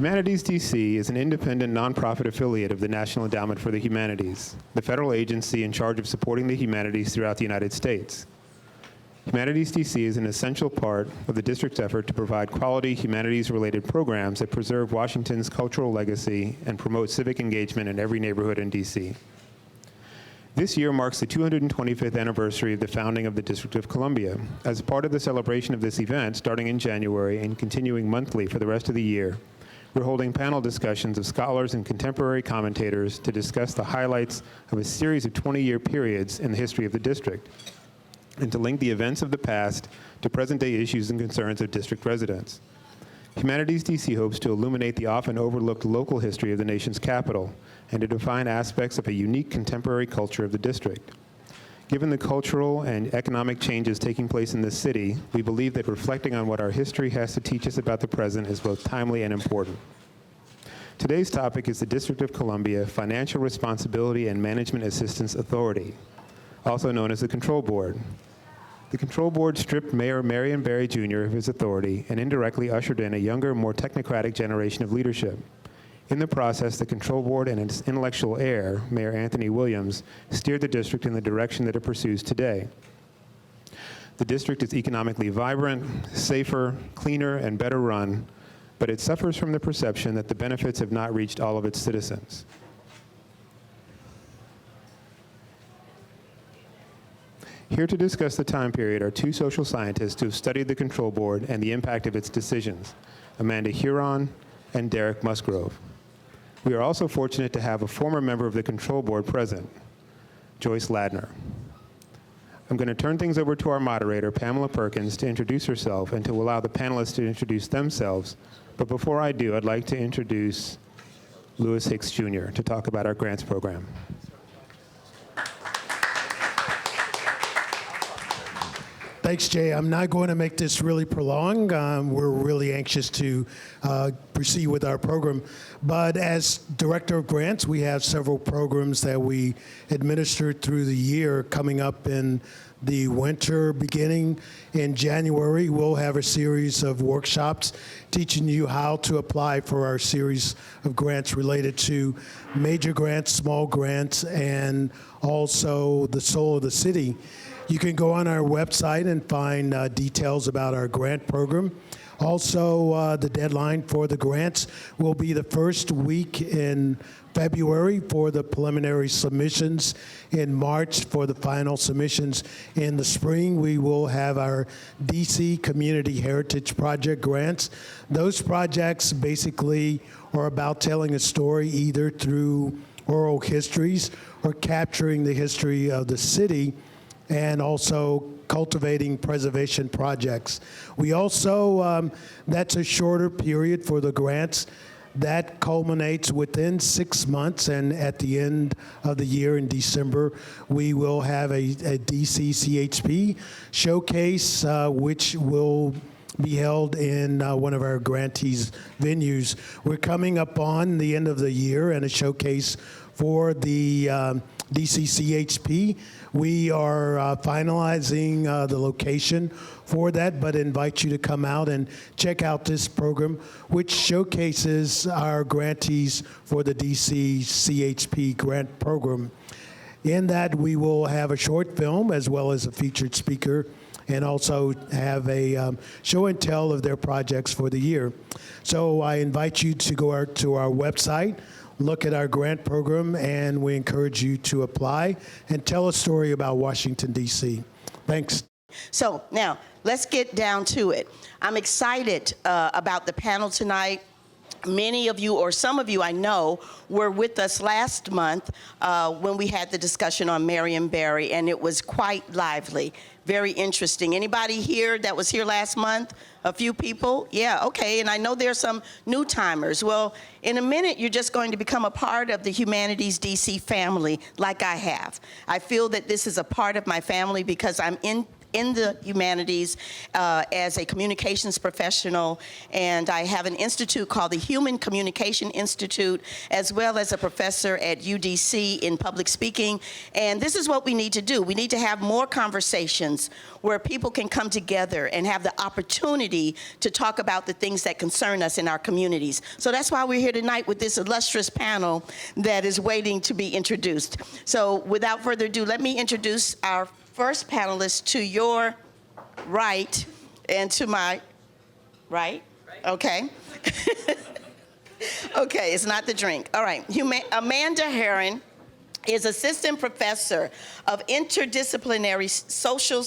Humanities DC is an independent nonprofit affiliate of the National Endowment for the Humanities, the federal agency in charge of supporting the humanities throughout the United States. Humanities DC is an essential part of the district's effort to provide quality humanities-related programs that preserve Washington's cultural legacy and promote civic engagement in every neighborhood in DC. This year marks the 225th anniversary of the founding of the District of Columbia. As part of the celebration of this event, starting in January and continuing monthly for the rest of the year, we're holding panel discussions of scholars and contemporary commentators to discuss the highlights of a series of 20-year periods in the history of the district, and to link the events of the past to present-day issues and concerns of district residents. Humanities DC hopes to illuminate the often overlooked local history of the nation's capital and to define aspects of a unique contemporary culture of the district. Given the cultural and economic changes taking place in this city, we believe that reflecting on what our history has to teach us about the present is both timely and important. Today's topic is the District of Columbia Financial Responsibility and Management Assistance Authority, also known as the Control Board. The Control Board stripped Mayor Marion Barry Jr. of his authority and indirectly ushered in a younger, more technocratic generation of leadership. In the process, the Control Board and its intellectual heir, Mayor Anthony Williams, steered the district in the direction that it pursues today. The district is economically vibrant, safer, cleaner, and better run, but it suffers from the perception that the benefits have not reached all of its citizens. Here to discuss the time period are two social scientists who have studied the Control Board and the impact of its decisions, Amanda Huron and Derek Musgrove. We are also fortunate to have a former member of the Control Board present, Joyce Ladner. I'm going to turn things over to our moderator, Pamela Perkins, to introduce herself and to allow the panelists to introduce themselves. But before I do, I'd like to introduce Lewis Hicks Jr. to talk about our grants program. Thanks, Jay. I'm not going to make this really prolonged. We're really anxious to proceed with our program. But as Director of Grants, we have several programs that we administer through the year. Coming up in the winter, beginning in January, we'll have a series of workshops teaching you how to apply for our series of grants related to major grants, small grants, and also the soul of the city. You can go on our website and find details about our grant program. Also, the deadline for the grants will be the first week in February for the preliminary submissions, in March for the final submissions. In the spring, we will have our DC Community Heritage Project grants. Those projects basically are about telling a story either through oral histories or capturing the history of the city, and also cultivating preservation projects. We also, that's a shorter period for the grants. That culminates within 6 months, and at the end of the year in December, we will have a DC CHP showcase, which will be held in one of our grantees' venues. We're coming up on the end of the year and a showcase for the DCCHP. We are finalizing the location for that, but invite you to come out and check out this program, which showcases our grantees for the DCCHP grant program. In that, we will have a short film as well as a featured speaker, and also have a show and tell of their projects for the year. So I invite you to go to our website, look at our grant program, and we encourage you to apply and tell a story about Washington, D.C. Thanks. So now, let's get down to it. I'm excited about the panel tonight. Many of you, or some of you I know, were with us last month when we had the discussion on Marion Barry, and it was quite lively, very interesting. Anybody here that was here last month? A few people? Yeah, okay, and I know there's some new timers. Well, in a minute, you're just going to become a part of the Humanities DC family like I have. I feel that this is a part of my family because I'm in the humanities as a communications professional, and I have an institute called the Human Communication Institute, as well as a professor at UDC in public speaking. And this is what we need to do. We need to have more conversations where people can come together and have the opportunity to talk about the things that concern us in our communities. So that's why we're here tonight with this illustrious panel that is waiting to be introduced. So without further ado, let me introduce our first panelist to your right and to my right. Okay. Okay, it's not the drink. All right. Amanda Herron is Assistant Professor of Interdisciplinary Social